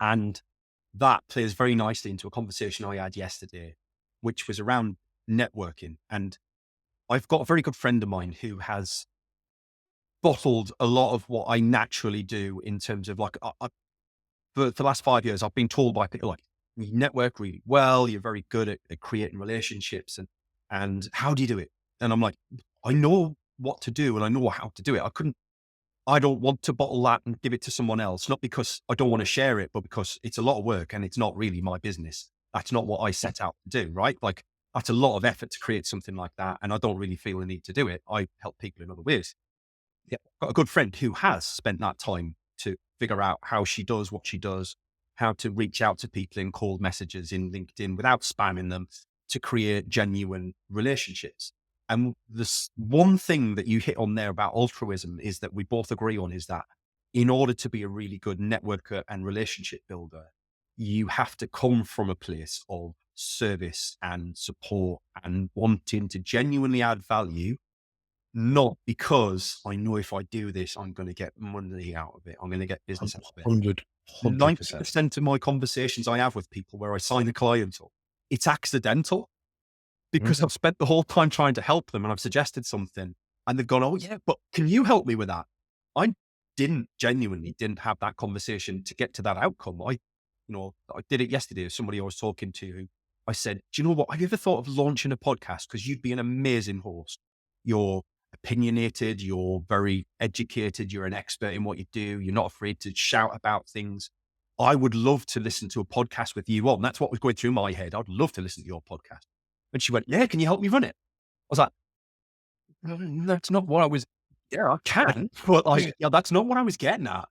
And that plays very nicely into a conversation I had yesterday, which was around networking. And I've got a very good friend of mine who has bottled a lot of what I naturally do in terms of like, for the last 5 years, I've been told by people like, you network really well, you're very good at creating relationships, and how do you do it? And I'm like, I know what to do and I know how to do it. I don't want to bottle that and give it to someone else, not because I don't want to share it, but because it's a lot of work and it's not really my business. That's not what I set out to do, right? Like, that's a lot of effort to create something like that. And I don't really feel the need to do it. I help people in other ways. Yeah. I've got a good friend who has spent that time to figure out how she does what she does, how to reach out to people in cold messages in LinkedIn without spamming them to create genuine relationships. And this one thing that you hit on there about altruism is that we both agree on is that in order to be a really good networker and relationship builder, you have to come from a place of service and support and wanting to genuinely add value, not because I know if I do this, I'm going to get money out of it. I'm going to get business out of it. 100%. 90% of my conversations I have with people where I sign a client up, it's accidental because I've spent the whole time trying to help them and I've suggested something and they've gone, oh yeah, but can you help me with that? I genuinely didn't have that conversation to get to that outcome. I did it yesterday with somebody I was talking to who I said, do you know what? Have you ever thought of launching a podcast? Because you'd be an amazing host. You're opinionated, you're very educated, you're an expert in what you do. You're not afraid to shout about things. I would love to listen to a podcast with you on. That's what was going through my head. I'd love to listen to your podcast. And she went, yeah, can you help me run it? I was like, "No, that's not what I was, yeah, I can, but like, yeah, that's not what I was getting at.